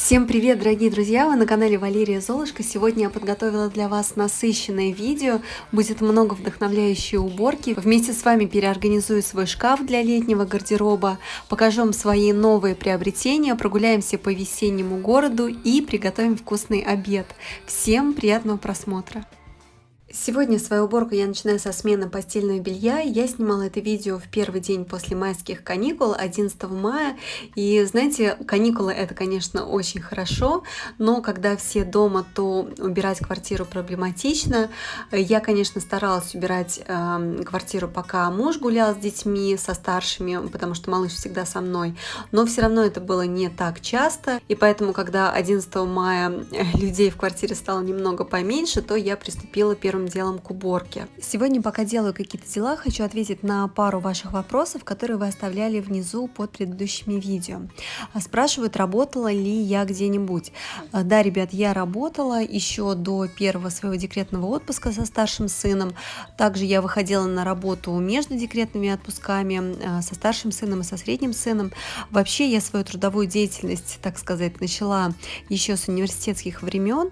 Всем привет, дорогие друзья! Вы на канале Валерия Золушка. Сегодня я подготовила для вас насыщенное видео. Будет много вдохновляющей уборки. Вместе с вами переорганизую свой шкаф для летнего гардероба, покажу вам свои новые приобретения, прогуляемся по весеннему городу и приготовим вкусный обед. Всем приятного просмотра! Сегодня свою уборку я начинаю со смены постельного белья. Я снимала это видео в первый день после майских каникул, 11 мая. И знаете, каникулы это, конечно, очень хорошо, но когда все дома, то убирать квартиру проблематично. Я, конечно, старалась убирать квартиру, пока муж гулял с детьми, со старшими, потому что малыш всегда со мной. Но все равно это было не так часто. И поэтому, когда 11 мая людей в квартире стало немного поменьше, то я приступила первым делом к уборке. Сегодня, пока делаю какие-то дела, хочу ответить на пару ваших вопросов, которые вы оставляли внизу под предыдущими видео. Спрашивают, работала ли я где-нибудь. Да, ребят, я работала еще до первого своего декретного отпуска со старшим сыном. Также я выходила на работу между декретными отпусками со старшим сыном и со средним сыном. Вообще я свою трудовую деятельность, так сказать, начала еще с университетских времен.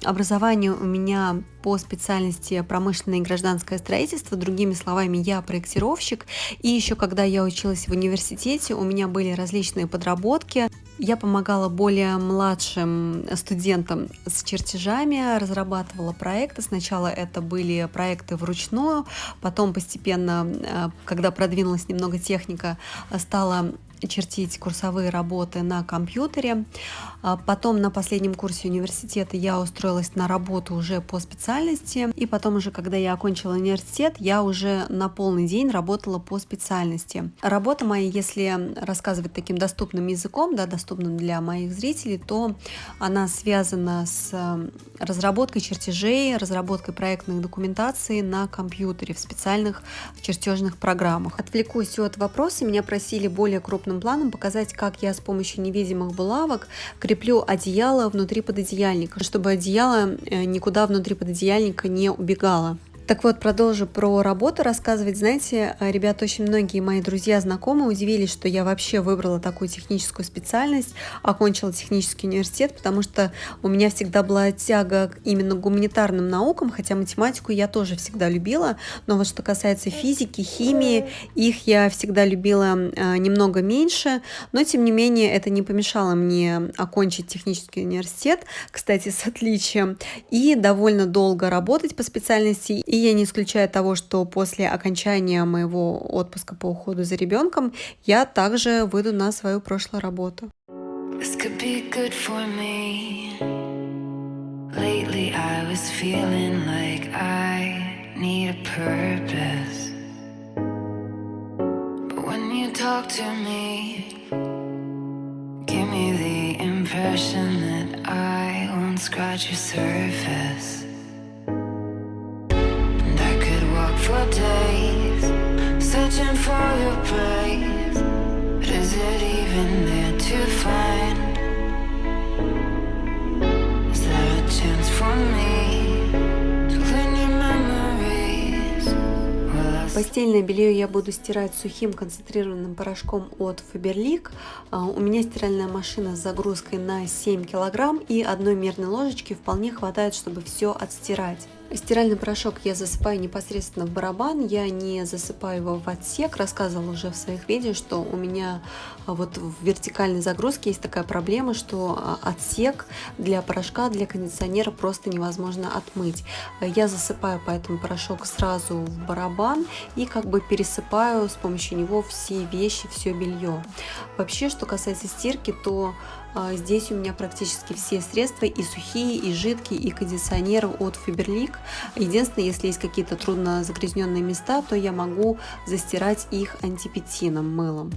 Образование у меня по специальности промышленное и гражданское строительство, другими словами, я проектировщик. И еще когда я училась в университете, у меня были различные подработки. Я помогала более младшим студентам с чертежами, разрабатывала проекты. Сначала это были проекты вручную, потом постепенно, когда продвинулась немного техника, стала чертить курсовые работы на компьютере. Потом на последнем курсе университета я устроилась на работу уже по специальности. И потом уже, когда я окончила университет, я уже на полный день работала по специальности. Работа моя, если рассказывать таким доступным языком, да, доступным для моих зрителей, то она связана с разработкой чертежей, разработкой проектных документаций на компьютере в специальных чертежных программах. Отвлекусь от вопроса. Меня просили более крупным планом показать, как я с помощью невидимых булавок креплю одеяло внутри пододеяльника, чтобы одеяло никуда внутри пододеяльника не убегало. Так вот, продолжу про работу рассказывать. Знаете, ребята, очень многие мои друзья, знакомые удивились, что я вообще выбрала такую техническую специальность, окончила технический университет, потому что у меня всегда была тяга именно к гуманитарным наукам, хотя математику я тоже всегда любила, но вот что касается физики, химии, их я всегда любила немного меньше, но тем не менее это не помешало мне окончить технический университет, кстати, с отличием, и довольно долго работать по специальности. И я не исключаю того, что после окончания моего отпуска по уходу за ребенком я также выйду на свою прошлую работу. For days, searching for your praise, but is it even there to find? Is there a chance for me to clean your memories? Постельное белье я буду стирать сухим концентрированным порошком от Faberlic. У меня стиральная машина с загрузкой на 7 килограмм и одной мерной ложечки вполне хватает, чтобы все отстирать. Стиральный порошок я засыпаю непосредственно в барабан, я не засыпаю его в отсек. Рассказывала уже в своих видео, что у меня вот в вертикальной загрузке есть такая проблема, что отсек для порошка, для кондиционера просто невозможно отмыть. Я засыпаю поэтому порошок сразу в барабан и как бы пересыпаю с помощью него все вещи, все белье. Вообще, что касается стирки, то здесь у меня практически все средства, и сухие, и жидкие, и кондиционеры от Faberlic. Единственное, если есть какие-то трудно загрязненные места, то я могу застирать их антипетином, мылом.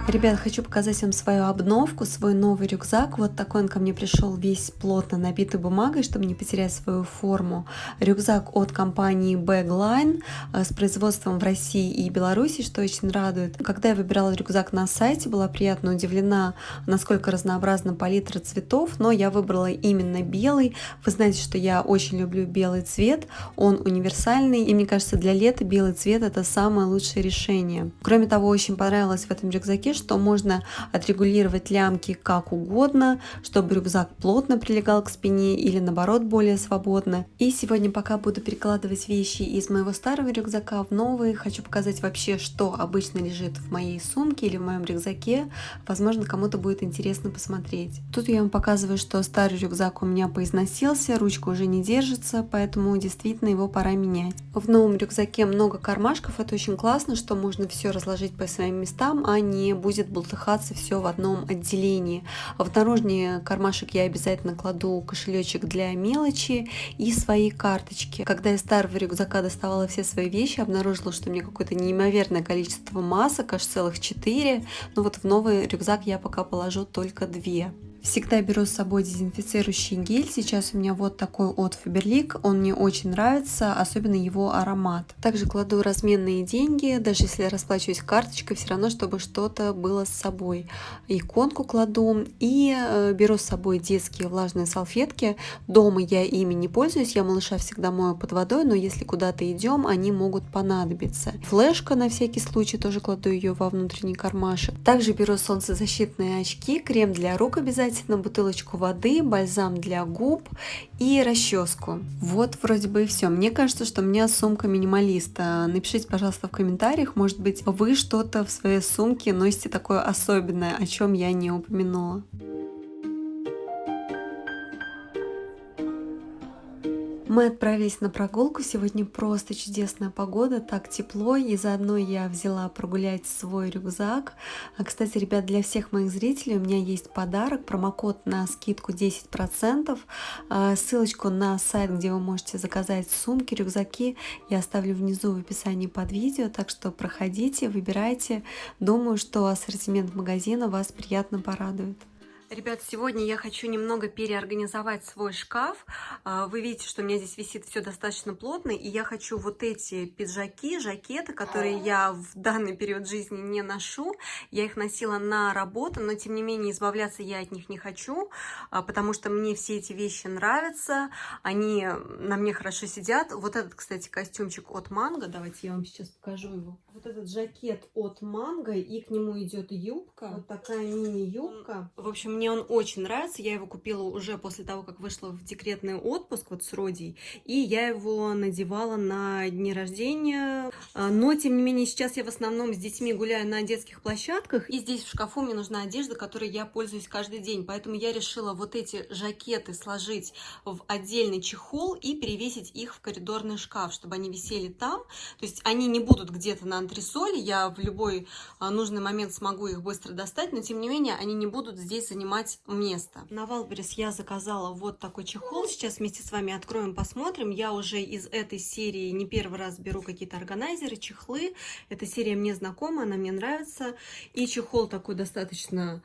Ребят, хочу показать вам свою обновку, свой новый рюкзак. Вот такой он ко мне пришел, весь плотно набитый бумагой, чтобы не потерять свою форму. Рюкзак от компании Bagline с производством в России и Беларуси, что очень радует. Когда я выбирала рюкзак на сайте, была приятно удивлена, насколько разнообразна палитра цветов, но я выбрала именно белый. Вы знаете, что я очень люблю белый цвет, он универсальный, и мне кажется, для лета белый цвет — это самое лучшее решение. Кроме того, очень понравилось в этом рюкзаке, что можно отрегулировать лямки как угодно, чтобы рюкзак плотно прилегал к спине или наоборот более свободно. И сегодня, пока буду перекладывать вещи из моего старого рюкзака в новый, хочу показать вообще, что обычно лежит в моей сумке или в моем рюкзаке. Возможно, кому-то будет интересно посмотреть. Тут я вам показываю, что старый рюкзак у меня поизносился, ручка уже не держится, поэтому действительно его пора менять. В новом рюкзаке много кармашков, это очень классно, что можно все разложить по своим местам, а не будет бултыхаться все в одном отделении. В наружный кармашек я обязательно кладу кошелечек для мелочи и свои карточки. Когда я из старого рюкзака доставала все свои вещи, обнаружила, что у меня какое-то неимоверное количество масок, аж целых 4. Но вот в новый рюкзак я пока положу только 2. Всегда беру с собой дезинфицирующий гель. Сейчас у меня вот такой от Faberlic. Он мне очень нравится, особенно его аромат. Также кладу разменные деньги. Даже если я расплачиваюсь карточкой, все равно, чтобы что-то было с собой. Иконку кладу. И беру с собой детские влажные салфетки. Дома я ими не пользуюсь. Я малыша всегда мою под водой, но если куда-то идем, они могут понадобиться. Флешка на всякий случай, тоже кладу ее во внутренний кармашек. Также беру солнцезащитные очки, крем для рук обязательно, бутылочку воды, бальзам для губ и расческу. Вот вроде бы и все. Мне кажется, что у меня сумка минималиста. Напишите, пожалуйста, в комментариях, может быть, вы что-то в своей сумке носите такое особенное, о чем я не упомянула. Мы отправились на прогулку. Сегодня просто чудесная погода, так тепло, и заодно я взяла прогулять свой рюкзак. Кстати, ребят, для всех моих зрителей у меня есть подарок, промокод на скидку 10%. Ссылочку на сайт, где вы можете заказать сумки, рюкзаки, я оставлю внизу в описании под видео, так что проходите, выбирайте. Думаю, что ассортимент магазина вас приятно порадует. Ребят, сегодня я хочу немного переорганизовать свой шкаф. Вы видите, что у меня здесь висит все достаточно плотно, и я хочу вот эти пиджаки, жакеты, которые я в данный период жизни не ношу. Я их носила на работу, но тем не менее избавляться я от них не хочу, потому что мне все эти вещи нравятся, они на мне хорошо сидят. Вот этот, кстати, костюмчик от Mango, давайте я вам сейчас покажу его. Вот этот жакет от Mango, и к нему идет юбка, вот такая мини-юбка. В общем, мне он очень нравится. Я его купила уже после того, как вышла в декретный отпуск вот с Родей. И я его надевала на дни рождения. Но, тем не менее, сейчас я в основном с детьми гуляю на детских площадках. И здесь в шкафу мне нужна одежда, которой я пользуюсь каждый день. Поэтому я решила вот эти жакеты сложить в отдельный чехол и перевесить их в коридорный шкаф, чтобы они висели там. То есть они не будут где-то на антресоле. Я в любой нужный момент смогу их быстро достать. Но, тем не менее, они не будут здесь занимать место. На Валберес я заказала вот такой чехол. Сейчас вместе с вами откроем, посмотрим. Я уже из этой серии не первый раз беру какие-то органайзеры, чехлы. Эта серия мне знакома, она мне нравится. И чехол такой достаточно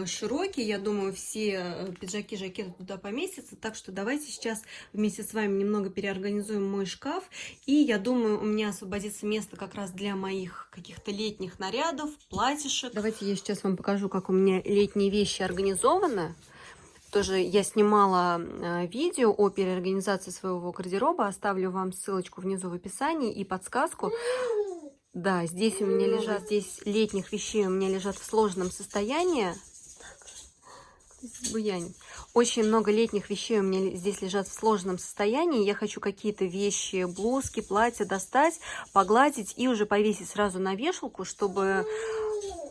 широкий. Я думаю, все пиджаки, жакеты туда поместятся. Так что давайте сейчас вместе с вами немного переорганизуем мой шкаф. И я думаю, у меня освободится место как раз для моих каких-то летних нарядов, платьишек. Давайте я сейчас вам покажу, как у меня летние вещи организованы. Тоже я снимала видео о переорганизации своего гардероба. Оставлю вам ссылочку внизу в описании и подсказку. Да, здесь у меня лежат, здесь летних вещей у меня лежат в сложном состоянии. Буянит. Очень много летних вещей у меня здесь лежат в сложном состоянии. Я хочу какие-то вещи, блузки, платья достать, погладить и уже повесить сразу на вешалку, чтобы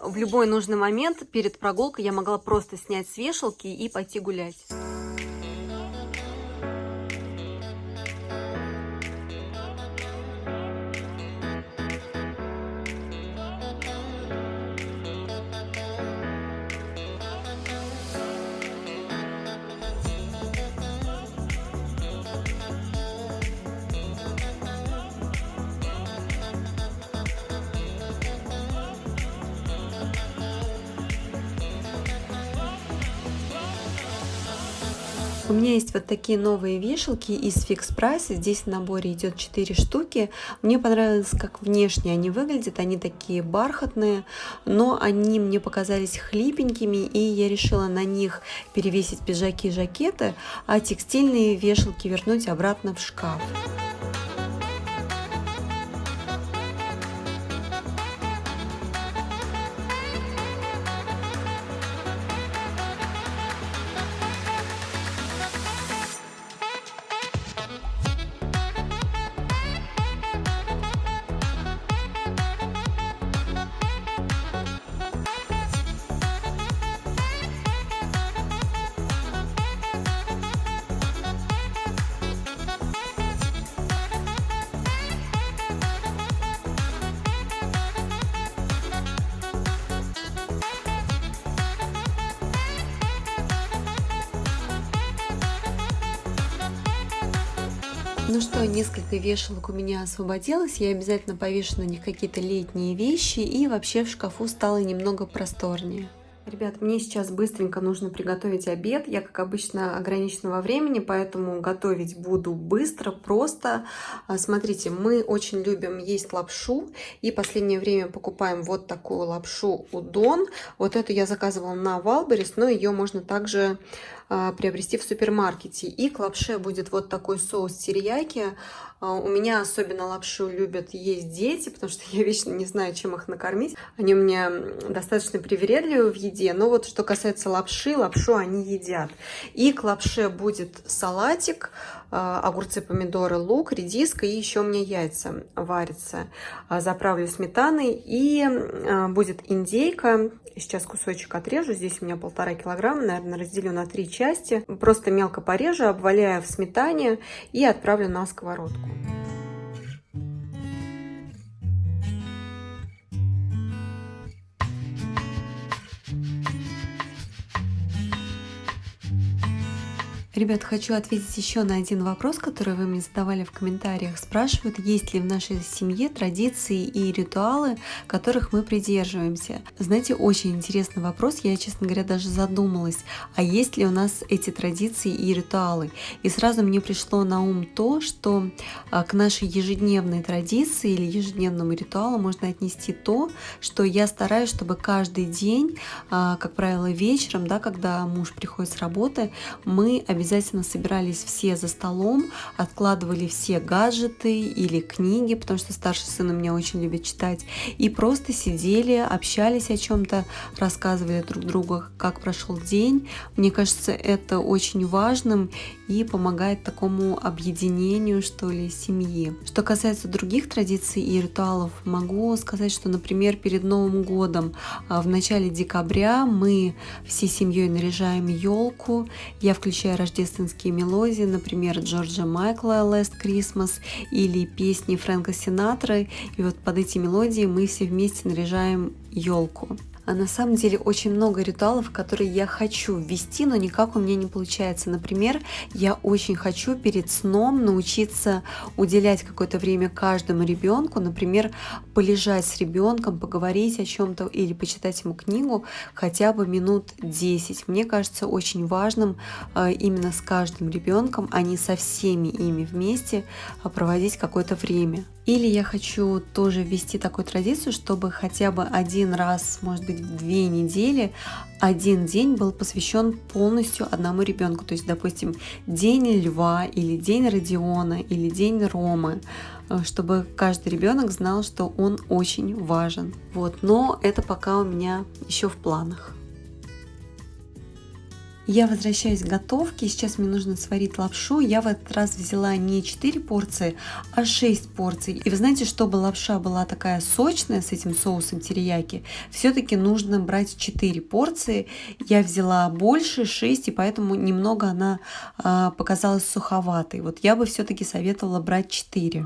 в любой нужный момент перед прогулкой я могла просто снять с вешалки и пойти гулять. У меня есть вот такие новые вешалки из Fix Price. Здесь в наборе идет 4 штуки. Мне понравилось, как внешне они выглядят. Они такие бархатные, но они мне показались хлипенькими, и я решила на них перевесить пиджаки и жакеты, а текстильные вешалки вернуть обратно в шкаф. Ну что, несколько вешалок у меня освободилось, я обязательно повешу на них какие-то летние вещи, и вообще в шкафу стало немного просторнее. Ребят, мне сейчас быстренько нужно приготовить обед. Я, как обычно, ограничена во времени, поэтому готовить буду быстро, просто. Смотрите, мы очень любим есть лапшу, и в последнее время покупаем вот такую лапшу удон. Вот эту я заказывала на Wildberries, но ее можно также приобрести в супермаркете. И к лапше будет вот такой соус терияки. У меня особенно лапшу любят есть дети, потому что я вечно не знаю, чем их накормить. Они у меня достаточно привередливы в еде, но вот что касается лапши, лапшу они едят. И к лапше будет салатик, огурцы, помидоры, лук, редиска, и еще у меня яйца варятся. Заправлю сметаной, и будет индейка. Сейчас кусочек отрежу, здесь у меня 1,5 килограмма, наверное, разделю на 3 части. Просто мелко порежу, обваляю в сметане и отправлю на сковородку. Ребят, хочу ответить еще на один вопрос, который вы мне задавали в комментариях. Спрашивают, есть ли в нашей семье традиции и ритуалы, которых мы придерживаемся. Знаете, очень интересный вопрос. Я, честно говоря, даже задумалась, а есть ли у нас эти традиции и ритуалы? И сразу мне пришло на ум то, что к нашей ежедневной традиции или ежедневному ритуалу можно отнести то, что я стараюсь, чтобы каждый день, как правило, вечером, да, когда муж приходит с работы, мы обязательно собирались все за столом, откладывали все гаджеты или книги, потому что старший сын у меня очень любит читать, и просто сидели, общались о чем-то, рассказывали друг другу, как прошел день. Мне кажется, это очень важным и помогает такому объединению, что ли, семьи. Что касается других традиций и ритуалов, могу сказать, что, например, перед Новым годом в начале декабря мы всей семьей наряжаем елку. Я включаю рождественские мелодии, например, Джорджа Майкла «Last Christmas» или песни Фрэнка Синатры. И вот под эти мелодии мы все вместе наряжаем елку. А на самом деле очень много ритуалов, которые я хочу ввести, но никак у меня не получается. Например, я очень хочу перед сном научиться уделять какое-то время каждому ребенку, например, полежать с ребенком, поговорить о чем-то или почитать ему книгу хотя бы минут 10. Мне кажется очень важным именно с каждым ребенком, а не со всеми ими вместе проводить какое-то время. Или я хочу тоже ввести такую традицию, чтобы хотя бы один раз, может быть, в 2 недели один день был посвящен полностью одному ребенку. То есть, допустим, день Льва или день Родиона или день Ромы, чтобы каждый ребенок знал, что он очень важен. Вот. Но это пока у меня еще в планах. Я возвращаюсь к готовке. Сейчас мне нужно сварить лапшу. Я в этот раз взяла не 4 порции, а 6 порций. И вы знаете, чтобы лапша была такая сочная с этим соусом терияки, все-таки нужно брать 4 порции. Я взяла больше, 6, и поэтому немного она показалась суховатой. Вот я бы все-таки советовала брать 4.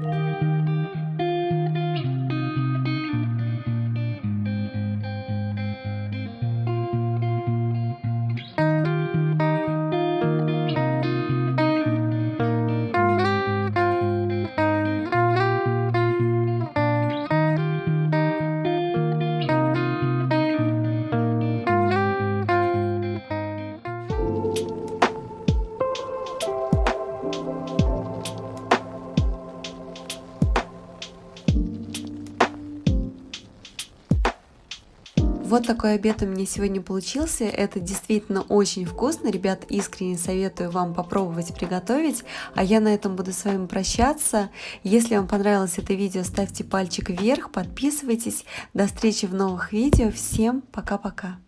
Вот такой обед у меня сегодня получился. Это действительно очень вкусно. Ребят, искренне советую вам попробовать приготовить. А я на этом буду с вами прощаться. Если вам понравилось это видео, ставьте пальчик вверх, подписывайтесь. До встречи в новых видео. Всем пока-пока.